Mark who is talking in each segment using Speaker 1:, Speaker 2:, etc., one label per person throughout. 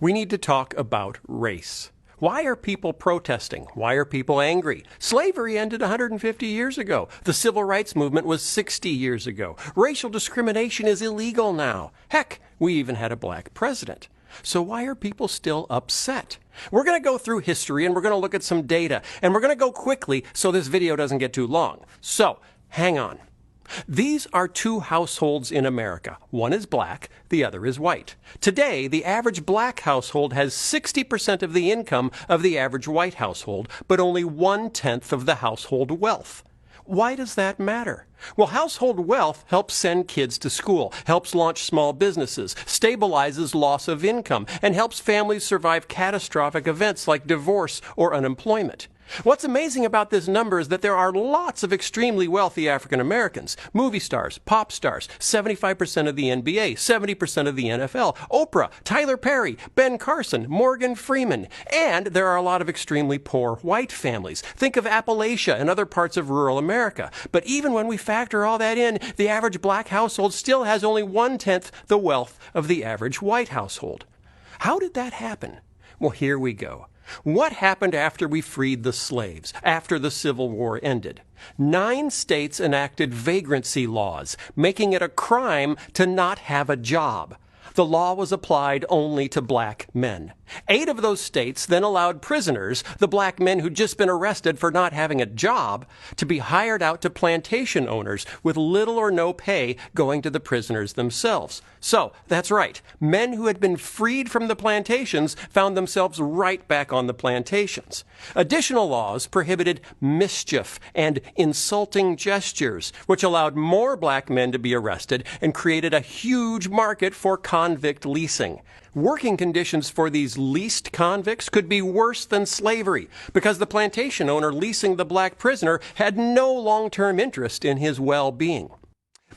Speaker 1: We need to talk about race. Why are people protesting? Why are people angry? Slavery ended 150 years ago. The civil rights movement was 60 years ago. Racial discrimination is illegal now. Heck, we even had a black president. So why are people still upset? We're going to go through history and we're going to look at some data, and we're going to go quickly so this video doesn't get too long. So, hang on. These are two households in America. One is black, the other is white. Today, the average black household has 60% of the income of the average white household, but only 1/10 of the household wealth. Why does that matter? Well, household wealth helps send kids to school, helps launch small businesses, stabilizes loss of income, and helps families survive catastrophic events like divorce or unemployment. What's amazing about this number is that there are lots of extremely wealthy African Americans, movie stars, pop stars, 75% of the NBA, 70% of the NFL, Oprah, Tyler Perry, Ben Carson, Morgan Freeman, and there are a lot of extremely poor white families. Think of Appalachia and other parts of rural America. But even when we factor all that in, the average black household still has only 1/10 the wealth of the average white household. How did that happen? Well, here we go. What happened after we freed the slaves, after the Civil War ended? 9 states enacted vagrancy laws, making it a crime to not have a job. The law was applied only to black men. 8 of those states then allowed prisoners, the black men who'd just been arrested for not having a job, to be hired out to plantation owners with little or no pay going to the prisoners themselves. So, that's right, men who had been freed from the plantations found themselves right back on the plantations. Additional laws prohibited mischief and insulting gestures, which allowed more black men to be arrested and created a huge market for convict leasing. Working conditions for these leased convicts could be worse than slavery because the plantation owner leasing the black prisoner had no long-term interest in his well-being.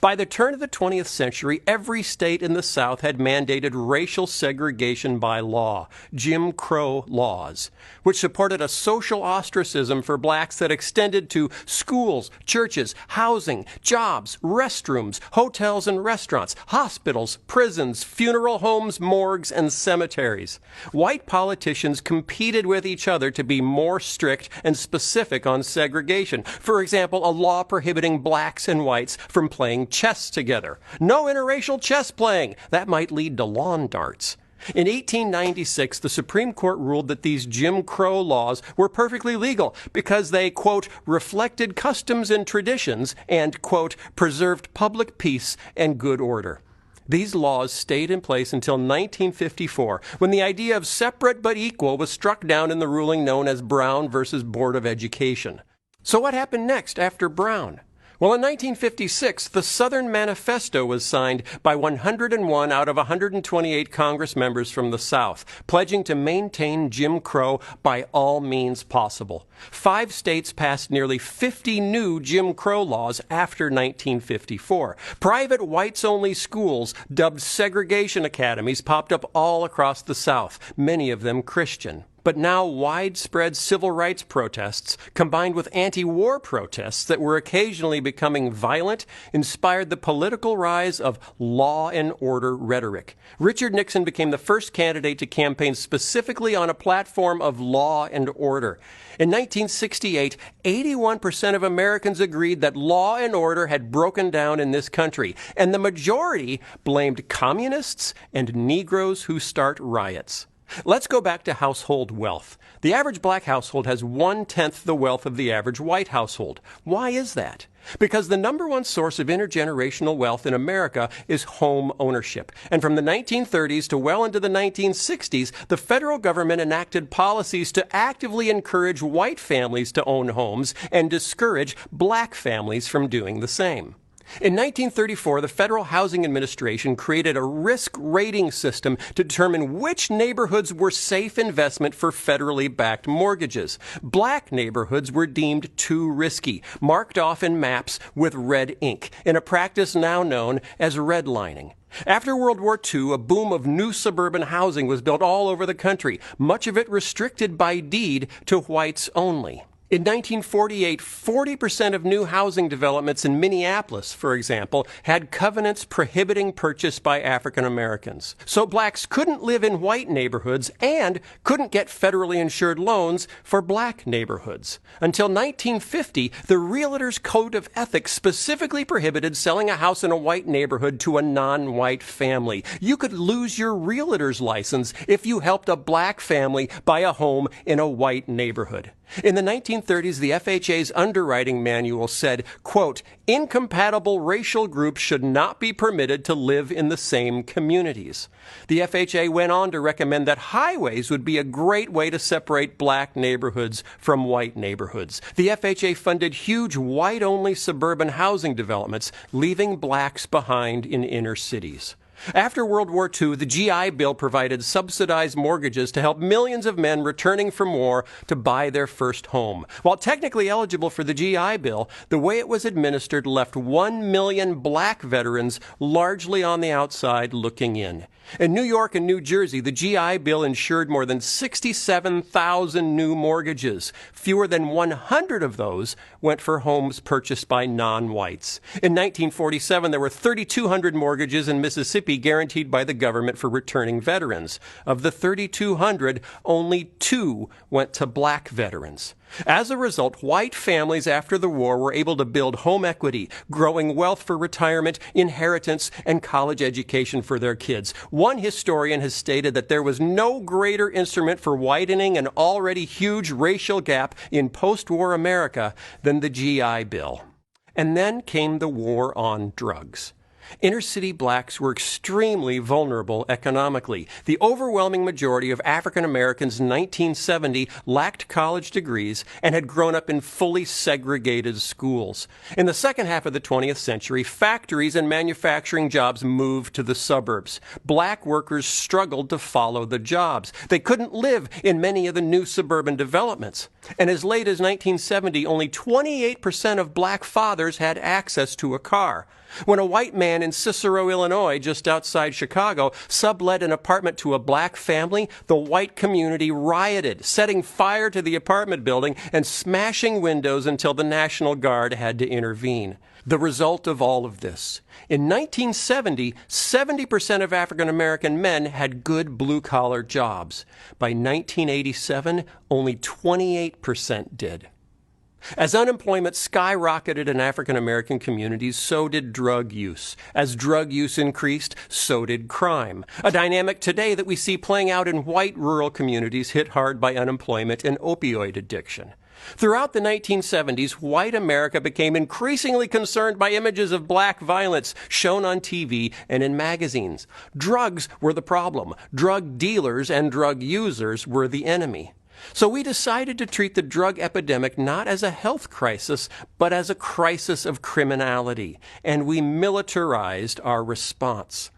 Speaker 1: By the turn of the 20th century, every state in the South had mandated racial segregation by law, Jim Crow laws, which supported a social ostracism for blacks that extended to schools, churches, housing, jobs, restrooms, hotels and restaurants, hospitals, prisons, funeral homes, morgues, and cemeteries. White politicians competed with each other to be more strict and specific on segregation. For example, a law prohibiting blacks and whites from playing chess together. No interracial chess playing. That might lead to lawn darts. In 1896, the Supreme Court ruled that these Jim Crow laws were perfectly legal because they, quote, reflected customs and traditions and, quote, preserved public peace and good order. These laws stayed in place until 1954, when the idea of separate but equal was struck down in the ruling known as Brown versus Board of Education. So what happened next after Brown? Well, in 1956, the Southern Manifesto was signed by 101 out of 128 Congress members from the South, pledging to maintain Jim Crow by all means possible. 5 states passed nearly 50 new Jim Crow laws after 1954. Private whites-only schools, dubbed segregation academies, popped up all across the South, many of them Christian. But now widespread civil rights protests, combined with anti-war protests that were occasionally becoming violent, inspired the political rise of law and order rhetoric. Richard Nixon became the first candidate to campaign specifically on a platform of law and order. In 1968, 81% of Americans agreed that law and order had broken down in this country, and the majority blamed communists and Negroes who start riots. Let's go back to household wealth. The average black household has 1/10 the wealth of the average white household. Why is that? Because the number one source of intergenerational wealth in America is home ownership. And from the 1930s to well into the 1960s, the federal government enacted policies to actively encourage white families to own homes and discourage black families from doing the same. In 1934, the Federal Housing Administration created a risk rating system to determine which neighborhoods were safe investment for federally backed mortgages. Black neighborhoods were deemed too risky, marked off in maps with red ink, in a practice now known as redlining. After World War II, a boom of new suburban housing was built all over the country, much of it restricted by deed to whites only. In 1948, 40% of new housing developments in Minneapolis, for example, had covenants prohibiting purchase by African Americans. So blacks couldn't live in white neighborhoods and couldn't get federally insured loans for black neighborhoods. Until 1950, the Realtors Code of Ethics specifically prohibited selling a house in a white neighborhood to a non-white family. You could lose your realtor's license if you helped a black family buy a home in a white neighborhood. In the 1930s, the FHA's underwriting manual said, quote, incompatible racial groups should not be permitted to live in the same communities. The FHA went on to recommend that highways would be a great way to separate black neighborhoods from white neighborhoods. The FHA funded huge white-only suburban housing developments, leaving blacks behind in inner cities. After World War II, the GI Bill provided subsidized mortgages to help millions of men returning from war to buy their first home. While technically eligible for the GI Bill, the way it was administered left 1 million black veterans largely on the outside looking in. In New York and New Jersey, the GI Bill insured more than 67,000 new mortgages. Fewer than 100 of those went for homes purchased by non-whites. In 1947, there were 3,200 mortgages in Mississippi guaranteed by the government for returning veterans. Of the 3,200, only 2 went to black veterans. As a result, white families after the war were able to build home equity, growing wealth for retirement, inheritance, and college education for their kids. One historian has stated that there was no greater instrument for widening an already huge racial gap in post-war America than the GI Bill. And then came the war on drugs. Inner-city blacks were extremely vulnerable economically. The overwhelming majority of African Americans in 1970 lacked college degrees and had grown up in fully segregated schools. In the second half of the 20th century, factories and manufacturing jobs moved to the suburbs. Black workers struggled to follow the jobs. They couldn't live in many of the new suburban developments. And as late as 1970, only 28% of black fathers had access to a car. When a white man in Cicero, Illinois, just outside Chicago, sublet an apartment to a black family, the white community rioted, setting fire to the apartment building and smashing windows until the National Guard had to intervene. The result of all of this: in 1970, 70% of African American men had good blue-collar jobs. By 1987, only 28% did. As unemployment skyrocketed in African American communities, so did drug use. As drug use increased, so did crime. A dynamic today that we see playing out in white rural communities hit hard by unemployment and opioid addiction. Throughout the 1970s, white America became increasingly concerned by images of black violence shown on TV and in magazines. Drugs were the problem. Drug dealers and drug users were the enemy. So we decided to treat the drug epidemic not as a health crisis, but as a crisis of criminality, and we militarized our response.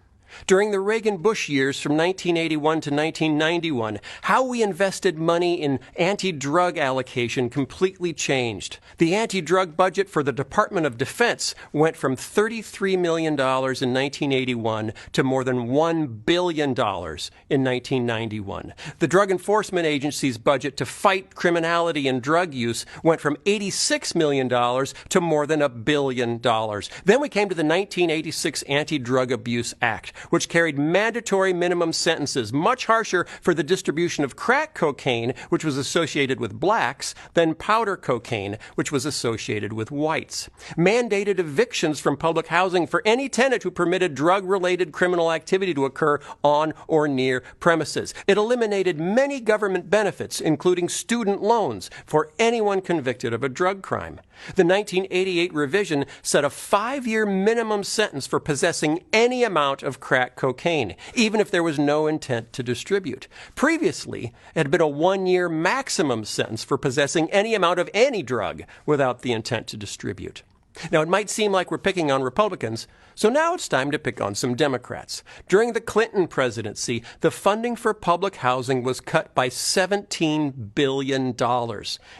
Speaker 1: During the Reagan-Bush years from 1981 to 1991, how we invested money in anti-drug allocation completely changed. The anti-drug budget for the Department of Defense went from $33 million in 1981 to more than $1 billion in 1991. The Drug Enforcement Agency's budget to fight criminality and drug use went from $86 million to more than $1 billion. Then we came to the 1986 Anti-Drug Abuse Act, which carried mandatory minimum sentences, much harsher for the distribution of crack cocaine, which was associated with blacks, than powder cocaine, which was associated with whites. Mandated evictions from public housing for any tenant who permitted drug-related criminal activity to occur on or near premises. It eliminated many government benefits, including student loans, for anyone convicted of a drug crime. The 1988 revision set a 5-year minimum sentence for possessing any amount of crack cocaine, even if there was no intent to distribute. Previously, it had been a 1-year maximum sentence for possessing any amount of any drug without the intent to distribute. Now, it might seem like we're picking on Republicans, so now it's time to pick on some Democrats. During the Clinton presidency, the funding for public housing was cut by $17 billion.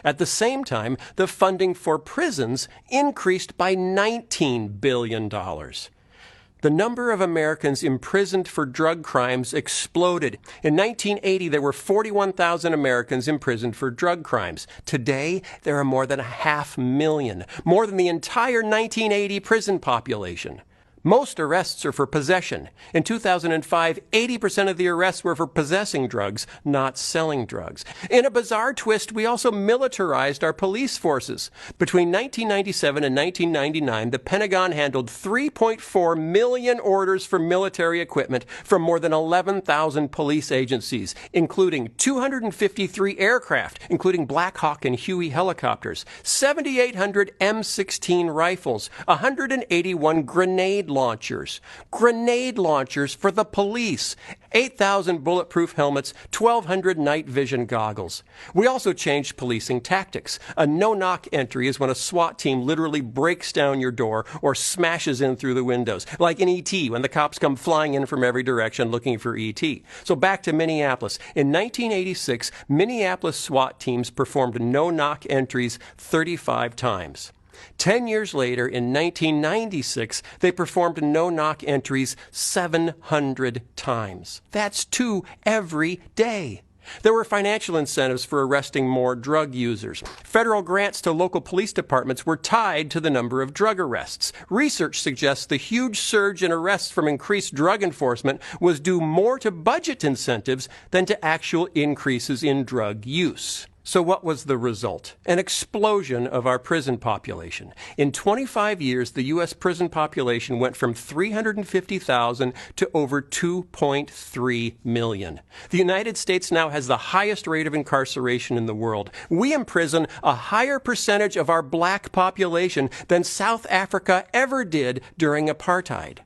Speaker 1: At the same time, the funding for prisons increased by $19 billion. The number of Americans imprisoned for drug crimes exploded. In 1980, there were 41,000 Americans imprisoned for drug crimes. Today, there are more than 500,000, more than the entire 1980 prison population. Most arrests are for possession. In 2005, 80% of the arrests were for possessing drugs, not selling drugs. In a bizarre twist, we also militarized our police forces. Between 1997 and 1999, the Pentagon handled 3.4 million orders for military equipment from more than 11,000 police agencies, including 253 aircraft, including Black Hawk and Huey helicopters, 7,800 M16 rifles, 181 grenade launchers for the police, 8,000 bulletproof helmets, 1,200 night vision goggles. We also changed policing tactics. A no-knock entry is when a SWAT team literally breaks down your door or smashes in through the windows, like in E.T. when the cops come flying in from every direction looking for E.T. So back to Minneapolis. In 1986, Minneapolis SWAT teams performed no-knock entries 35 times. 10 years later, in 1996, they performed no-knock entries 700 times. That's 2 every day. There were financial incentives for arresting more drug users. Federal grants to local police departments were tied to the number of drug arrests. Research suggests the huge surge in arrests from increased drug enforcement was due more to budget incentives than to actual increases in drug use. So what was the result? An explosion of our prison population. In 25 years, the U.S. prison population went from 350,000 to over 2.3 million. The United States now has the highest rate of incarceration in the world. We imprison a higher percentage of our black population than South Africa ever did during apartheid.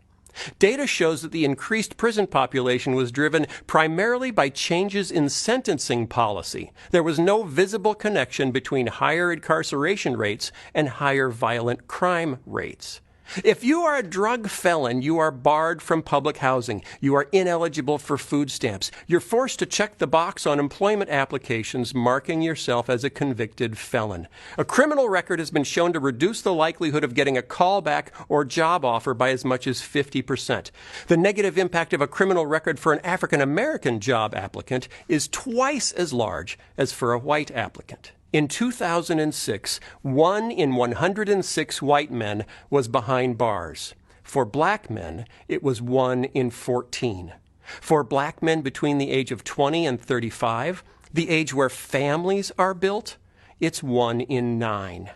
Speaker 1: Data shows that the increased prison population was driven primarily by changes in sentencing policy. There was no visible connection between higher incarceration rates and higher violent crime rates. If you are a drug felon, you are barred from public housing. You are ineligible for food stamps. You're forced to check the box on employment applications marking yourself as a convicted felon. A criminal record has been shown to reduce the likelihood of getting a callback or job offer by as much as 50%. The negative impact of a criminal record for an African American job applicant is twice as large as for a white applicant. In 2006, 1 in 106 white men was behind bars. For black men, it was 1 in 14. For black men between the age of 20 and 35, the age where families are built, it's 1 in 9.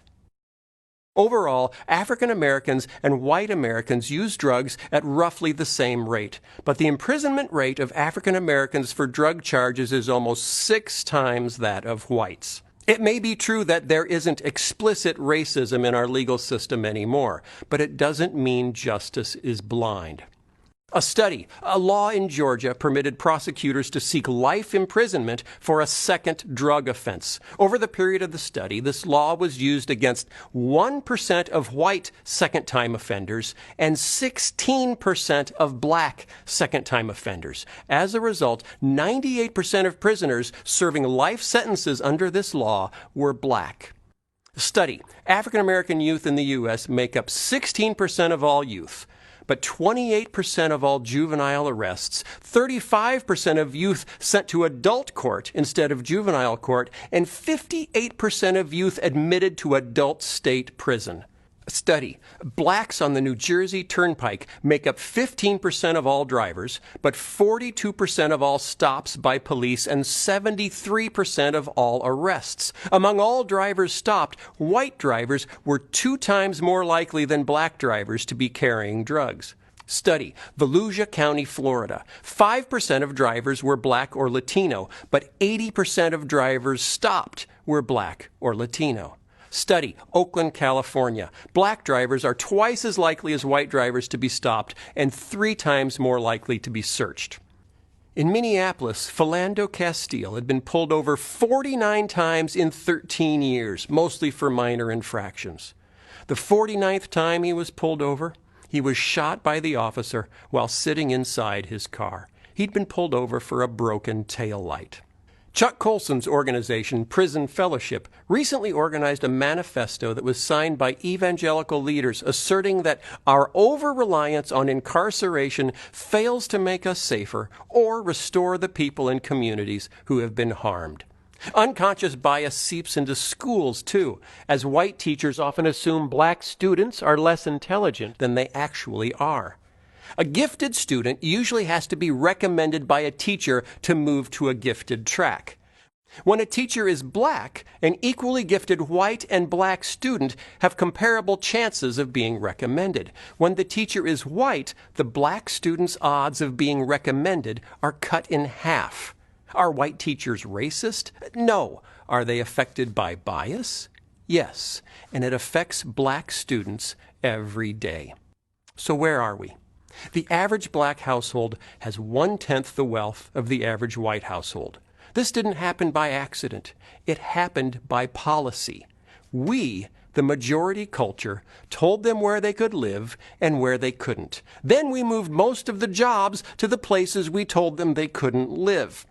Speaker 1: Overall, African Americans and white Americans use drugs at roughly the same rate, but the imprisonment rate of African Americans for drug charges is almost 6 times that of whites. It may be true that there isn't explicit racism in our legal system anymore, but it doesn't mean justice is blind. A law in Georgia permitted prosecutors to seek life imprisonment for a second drug offense. Over the period of the study, this law was used against 1% of white second-time offenders and 16% of black second-time offenders. As a result, 98% of prisoners serving life sentences under this law were black. Study: African American youth in the U.S. make up 16% of all youth, but 28% of all juvenile arrests, 35% of youth sent to adult court instead of juvenile court, and 58% of youth admitted to adult state prison. Study: blacks on the New Jersey Turnpike make up 15% of all drivers, but 42% of all stops by police and 73% of all arrests. Among all drivers stopped, white drivers were 2 times more likely than black drivers to be carrying drugs. Study: Volusia County, Florida. 5% of drivers were black or Latino, but 80% of drivers stopped were black or Latino. Study: Oakland, California. Black drivers are twice as likely as white drivers to be stopped and 3 times more likely to be searched. In Minneapolis, Philando Castile had been pulled over 49 times in 13 years, mostly for minor infractions. The 49th time he was pulled over, he was shot by the officer while sitting inside his car. He'd been pulled over for a broken taillight. Chuck Colson's organization, Prison Fellowship, recently organized a manifesto that was signed by evangelical leaders asserting that our over-reliance on incarceration fails to make us safer or restore the people and communities who have been harmed. Unconscious bias seeps into schools, too, as white teachers often assume black students are less intelligent than they actually are. A gifted student usually has to be recommended by a teacher to move to a gifted track. When a teacher is black, an equally gifted white and black student have comparable chances of being recommended. When the teacher is white, the black student's odds of being recommended are cut in half. Are white teachers racist? No. Are they affected by bias? Yes. And it affects black students every day. So where are we? The average black household has 1/10 the wealth of the average white household. This didn't happen by accident. It happened by policy. We, the majority culture, told them where they could live and where they couldn't. Then we moved most of the jobs to the places we told them they couldn't live.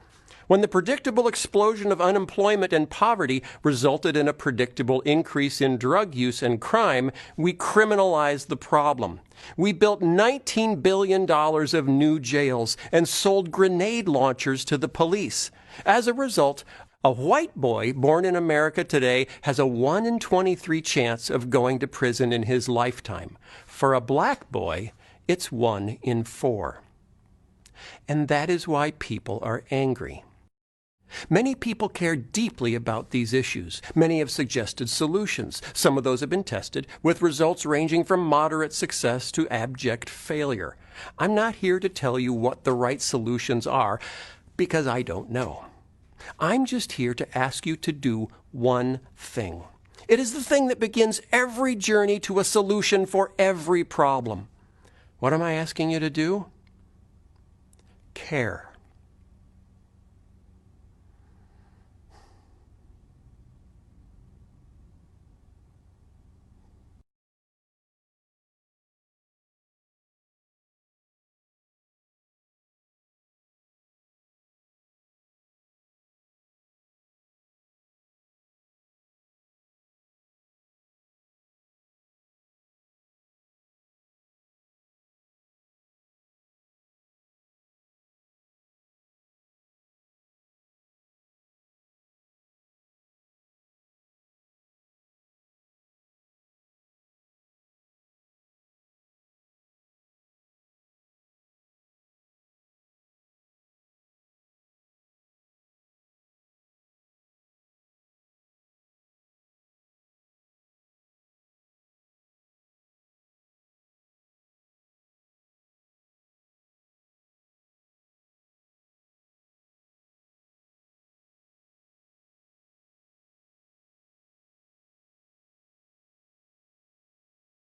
Speaker 1: When the predictable explosion of unemployment and poverty resulted in a predictable increase in drug use and crime, we criminalized the problem. We built $19 billion of new jails and sold grenade launchers to the police. As a result, a white boy born in America today has a 1 in 23 chance of going to prison in his lifetime. For a black boy, it's 1 in 4. And that is why people are angry. Many people care deeply about these issues. Many have suggested solutions. Some of those have been tested, with results ranging from moderate success to abject failure. I'm not here to tell you what the right solutions are, because I don't know. I'm just here to ask you to do one thing. It is the thing that begins every journey to a solution for every problem. What am I asking you to do? Care.